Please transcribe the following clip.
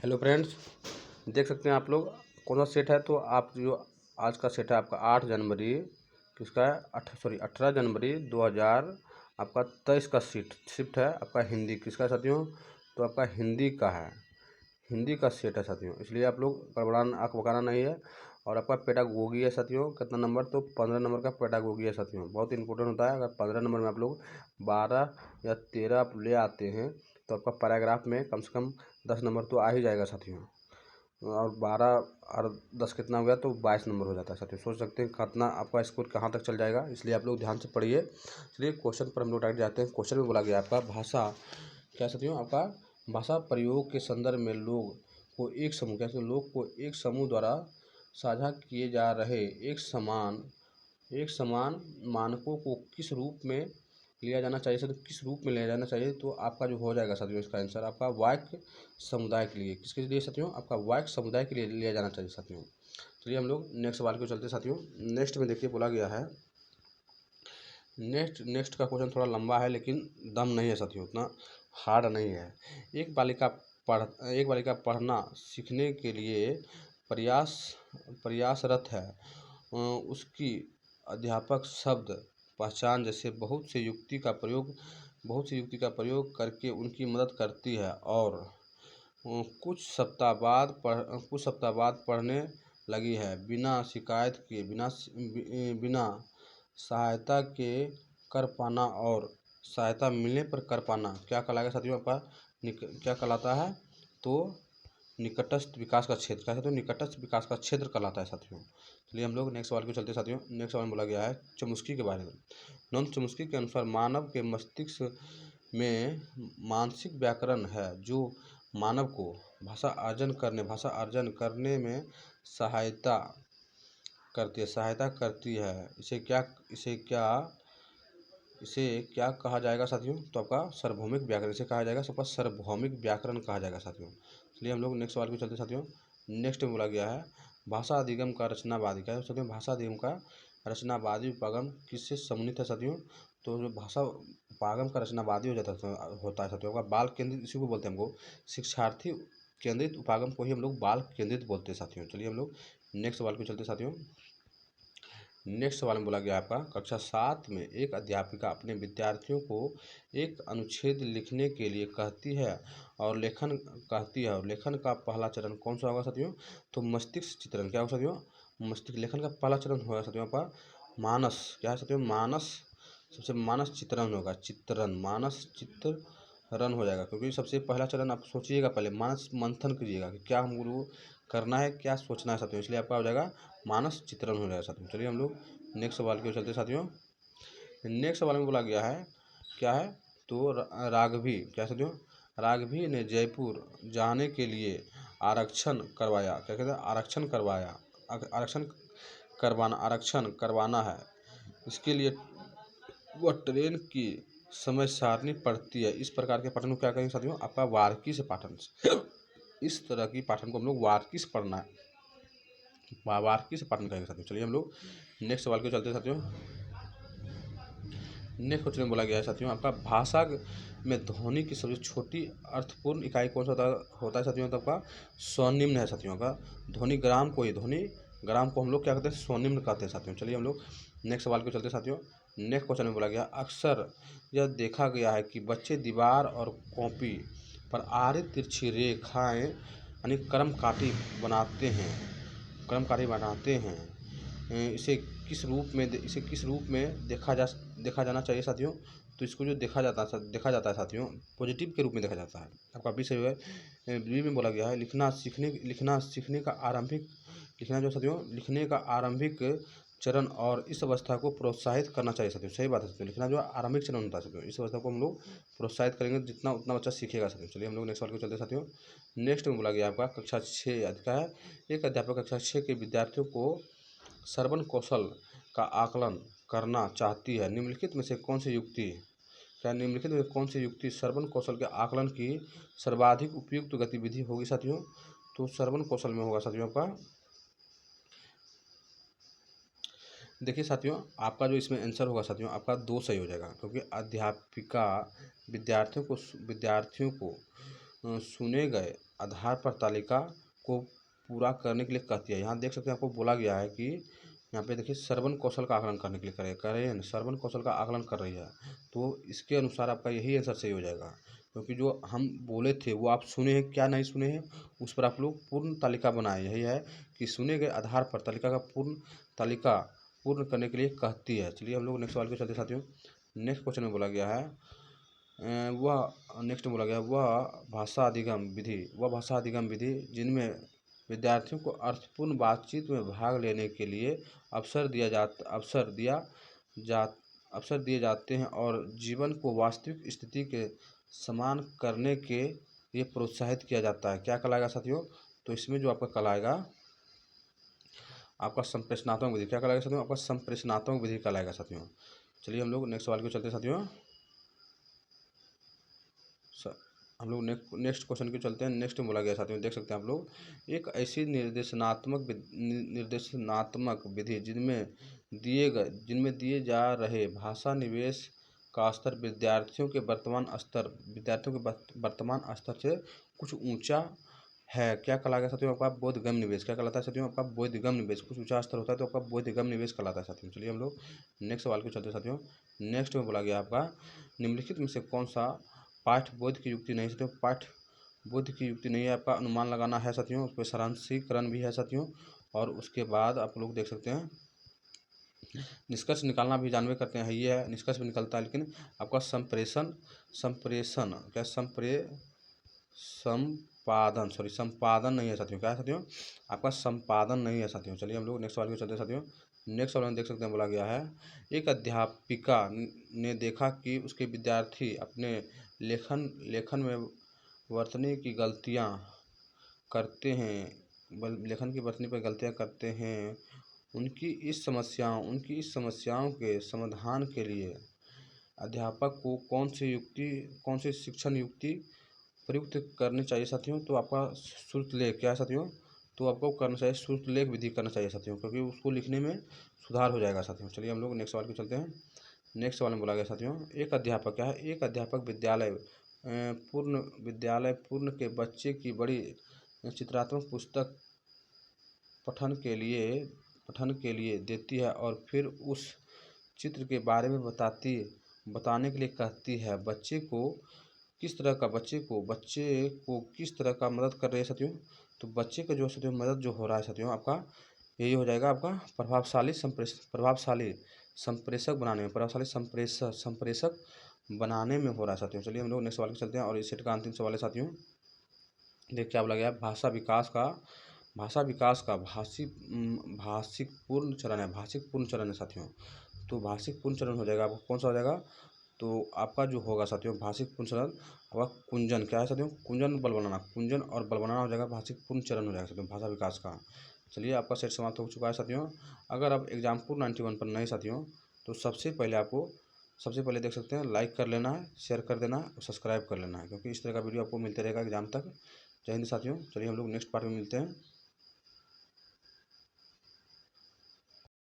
Hello friends, देख सकते हैं आप लोग कौन सा सेट है। तो आप जो आज का सेट है आपका 8 जनवरी किसका है 18 जनवरी 2000 आपका 23 का शिफ्ट है आपका हिंदी किसका है साथियों। तो आपका हिंदी का है, हिंदी का सेट है साथियों, इसलिए आप लोग गड़बड़ाना आँख बकाना नहीं है। और आपका पेडागोगी है साथियों, कितना नंबर, तो 15 नंबर का पेडागोगी है साथियों। बहुत इंपॉर्टेंट होता है। अगर 15 नंबर में आप लोग 12 या 13 आप ले आते हैं तो आपका पैराग्राफ में कम से कम 10 नंबर तो आ ही जाएगा साथियों। और 12 और 10 कितना हो गया, तो 22 नंबर हो जाता है साथियों। सोच सकते हैं कितना आपका स्कोर कहाँ तक चल जाएगा, इसलिए आप लोग ध्यान से पढ़िए। चलिए क्वेश्चन पर हम लोग डायरेक्ट जाते हैं। क्वेश्चन में बोला गया आपका भाषा क्या साथियों, आपका भाषा प्रयोग के संदर्भ में लोग को एक समूह कैसे लोग को एक समूह द्वारा साझा किए जा रहे एक समान मानकों को किस रूप में लिया जाना चाहिए सर, किस रूप में लिया जाना चाहिए। तो आपका जो हो जाएगा साथियों इसका आंसर आपका वाक्य समुदाय के लिए, किसके लिए साथियों, आपका वाक्य समुदाय के लिए लिया जाना चाहिए साथियों। चलिए हम लोग नेक्स्ट सवाल को चलते साथियों। नेक्स्ट में देखिए बोला गया है, नेक्स्ट का क्वेश्चन थोड़ा लंबा है लेकिन दम नहीं है साथियों, उतना हार्ड नहीं है। एक बालिका पढ़ना सीखने के लिए प्रयासरत है। उसकी अध्यापक शब्द पहचान जैसे बहुत से युक्ति का प्रयोग करके उनकी मदद करती है और कुछ सप्ताह बाद पढ़ने लगी है। बिना शिकायत के बिना सहायता के कर पाना और सहायता मिलने पर कर पाना क्या कहलाएगा साथियों, आपका क्या कहलाता है, तो निकटस्थ विकास का क्षेत्र क्या है, तो निकटस्थ विकास का क्षेत्र कहलाता है साथियों। चलिए हम लोग नेक्स्ट सवाल को चलते साथियों। नेक्स्ट सवाल में बोला गया है चमुस्की के बारे में। नॉन चमुस्की के अनुसार मानव के मस्तिष्क में मानसिक व्याकरण है जो मानव को भाषा अर्जन करने में सहायता करती है। इसे क्या कहा जाएगा साथियों, तो आपका सार्वभौमिक व्याकरण इसे कहा जाएगा, सबका सार्वभौमिक व्याकरण कहा जाएगा साथियों। चलिए हम लोग नेक्स्ट सवाल को चलते साथियों। नेक्स्ट में बोला गया है भाषा अधिगम का रचनावादी क्या है साथियों, भाषा अधिगम का रचनावादी उपागम किससे सम्मिलित है साथियों। तो जो भाषा उपागम का रचनावादी होता है साथियों आपका बाल केंद्रित, इसी को बोलते हैं हमको शिक्षार्थी केंद्रित उपागम को ही हम लोग बाल केंद्रित बोलते हैं साथियों। चलिए हम लोग नेक्स्ट सवाल को चलते साथियों। नेक्स्ट सवाल में बोला गया आपका कक्षा 7 में एक अध्यापिका अपने विद्यार्थियों को एक अनुच्छेद लिखने के लिए कहती है और लेखन का पहला चरण कौन सा होगा साथियों, तो मस्तिष्क चित्रण क्या होगा साथियों, मस्तिष्क लेखन का पहला चरण होगा साथियों आपका मानस क्या है साथियों, मानस चित्रण होगा, मानस चित्रण हो जाएगा। क्योंकि सबसे पहला चरण आप सोचिएगा, पहले मानस मंथन कीजिएगा कि क्या हमको करना है, क्या सोचना है साथियों, इसलिए आपका हो जाएगा मानस चित्रण हो जाएगा साथियों। चलिए हम लोग नेक्स्ट सवाल की ओर चलते साथियों। नेक्स्ट सवाल में बोला गया है क्या है, तो राघवी क्या साथियों, राघवी ने जयपुर जाने के लिए आरक्षण करवाया क्या कहते हैं, आरक्षण करवाना है। इसके लिए वह ट्रेन की समय सारणी पढ़ती है। इस प्रकार के पाठन को क्या कहेंगे साथियों, आपका वार्की से पाठन इस तरह की पाठन को हम लोग वार्की से पढ़ना है, वार्की से पाठन करेंगे साथियों। चलिए हम लोग नेक्स्ट सवाल को चलते साथियों। नेक्स्ट क्वेश्चन में बोला गया है साथियों आपका भाषा में ध्वनि की सबसे छोटी अर्थपूर्ण इकाई कौन सा होता है साथियों, तो आपका स्वनिम्न है साथियों का। ध्वनि ग्राम को हम लोग क्या कहते हैं, स्वनिम्न कहते हैं साथियों। चलिए हम लोग नेक्स्ट सवाल को चलते साथियों। नेक्स्ट क्वेश्चन में बोला गया अक्सर यह देखा गया है कि बच्चे दीवार और कॉपी पर आड़ी तिरछी रेखाएं यानी क्रमकाठी बनाते हैं। इसे किस रूप में देखा जाना चाहिए साथियों, तो इसको जो देखा जाता है साथियों पॉजिटिव के रूप में देखा जाता है। आपका विषय है बी में बोला गया है लिखने का आरंभिक चरण और इस अवस्था को प्रोत्साहित करना चाहिए साथियों। सही बात है साथियों, लिखना जो आरंभिक चरण होता है साथियों, इस अवस्था को हम लोग प्रोत्साहित करेंगे जितना उतना बच्चा सीखेगा साथियों। चलिए हम लोग नेक्स्ट सवाल को चलते साथियों। नेक्स्ट में बोला गया आपका कक्षा 6 का है, एक अध्यापक कक्षा 6 के विद्यार्थियों को श्रवण कौशल का आकलन करना चाहती है। निम्नलिखित में कौन सी युक्ति श्रवण कौशल के आकलन की सर्वाधिक उपयुक्त गतिविधि होगी साथियों, तो श्रवण कौशल में होगा साथियों आपका, देखिए साथियों आपका जो इसमें आंसर होगा साथियों आपका 2 सही हो जाएगा। क्योंकि अध्यापिका विद्यार्थियों को सुने गए आधार पर तालिका को पूरा करने के लिए कहती है। यहाँ देख सकते हैं आपको बोला गया है कि यहाँ पे देखिए श्रवण कौशल का आकलन करने के लिए करें श्रवण कौशल का आकलन कर रही है, तो इसके अनुसार आपका यही आंसर सही हो जाएगा, क्योंकि जो हम बोले थे वो आप सुने हैं क्या नहीं सुने हैं, उस पर आप लोग पूर्ण तालिका बनाए। यही है कि सुने गए आधार पर तालिका का तालिका पूर्ण करने के लिए कहती है। चलिए हम लोग नेक्स्ट सवाल पे चलते साथियों। नेक्स्ट क्वेश्चन में बोला गया है वह भाषा अधिगम विधि जिनमें विद्यार्थियों को अर्थपूर्ण बातचीत में भाग लेने के लिए अवसर दिए जाते हैं और जीवन को वास्तविक स्थिति के समान करने के लिए प्रोत्साहित किया जाता है। क्या कहलाएगा साथियों? तो इसमें जो आपका कहलाएगा आपका संप्रेषणात्मक विधि। क्या कहलाएगा साथियों? आपका संप्रेषणात्मक विधि कहलाएगा साथियों। चलिए हम लोग नेक्स्ट सवाल को चलते हैं साथियों। हम लोग नेक्स्ट क्वेश्चन को चलते हैं। नेक्स्ट में बोला गया साथियों, देख सकते हैं आप लोग, एक ऐसी निर्देशनात्मक विधि जिनमें दिए जा रहे भाषा निवेश का स्तर विद्यार्थियों के वर्तमान स्तर से कुछ ऊंचा है। क्या कहलाएगा साथियों? आपका बोधगम्य निवेश। क्या कहलाता है साथियों? आपका बोधगम्य निवेश। कुछ ऊंचा स्तर होता है तो आपका बोधगम्य निवेश कहलाता है साथियों। चलिए हम लोग नेक्स्ट सवाल को चलते हैं साथियों। नेक्स्ट में बोला गया आपका निम्नलिखित में से कौन सा पाठ्य बोध की युक्ति नहीं साथियों? पाठ्य बोध की युक्ति नहीं है, आपका अनुमान लगाना है साथियों, उस पर सारांशीकरण भी है साथियों, और उसके बाद आप लोग देख सकते हैं निष्कर्ष निकालना भी जानवे करते हैं, ये है निष्कर्ष भी निकलता है, लेकिन आपका संपादन नहीं है साथियों। क्या है साथियों? आपका संपादन नहीं है साथियों। चलिए हम लोग नेक्स्ट सवाल में चलते हैं साथियों। नेक्स्ट सवाल में देख सकते हैं बोला गया है एक अध्यापिका ने देखा कि उसके विद्यार्थी अपने लेखन में वर्तनी की गलतियां करते हैं लेखन की वर्तनी पर गलतियां करते हैं। उनकी इस समस्याओं के समाधान के लिए अध्यापक को कौन सी शिक्षण युक्ति प्रयुक्त करनी चाहिए साथियों? तो आपका श्रुतलेख। क्या है साथियों? तो आपको करना चाहिए श्रुतलेख विधि करना चाहिए साथियों, क्योंकि उसको लिखने में सुधार हो जाएगा साथियों। चलिए हम लोग नेक्स्ट सवाल को चलते हैं। नेक्स्ट सवाल में बोला गया साथियों, एक अध्यापक क्या है? एक अध्यापक विद्यालय पूर्ण के बच्चे की बड़ी चित्रात्मक पुस्तक पठन के लिए देती है और फिर उस चित्र के बारे में बताने के लिए कहती है। बच्चे को किस तरह का मदद कर रही है साथियों? तो बच्चे का जो साथियों मदद जो हो रहा है साथियों, आपका यही हो जाएगा आपका प्रभावशाली संप्रेषक बनाने में हो रहा है साथियों। चलिए हम लोग नेक्स्ट सवाल पे चलते हैं, और इस सेट का अंतिम सवाल है साथियों। देख क्या बोला गया, भाषा विकास का भाषिक पूर्ण चरण है साथियों। तो भाषिक पूर्ण चरण हो जाएगा आपको, कौन सा हो जाएगा? तो आपका जो होगा साथियों भाषिक पूर्ण चरण, आपका कुंजन। क्या है साथियों? कुंजन और बल बनाना हो जाएगा, भाषिक पूर्ण चरण हो जाएगा साथियों भाषा विकास का। चलिए आपका सेट समाप्त हो चुका है साथियों। अगर आप एग्जाम्पुल 91 पर नए साथियों, तो सबसे पहले देख सकते हैं लाइक कर लेना है, शेयर कर देना है और सब्सक्राइब कर लेना है, क्योंकि इस तरह का वीडियो आपको मिलते रहेगा एग्जाम तक। जय हिंद साथियों। चलिए हम लोग नेक्स्ट पार्ट में मिलते हैं।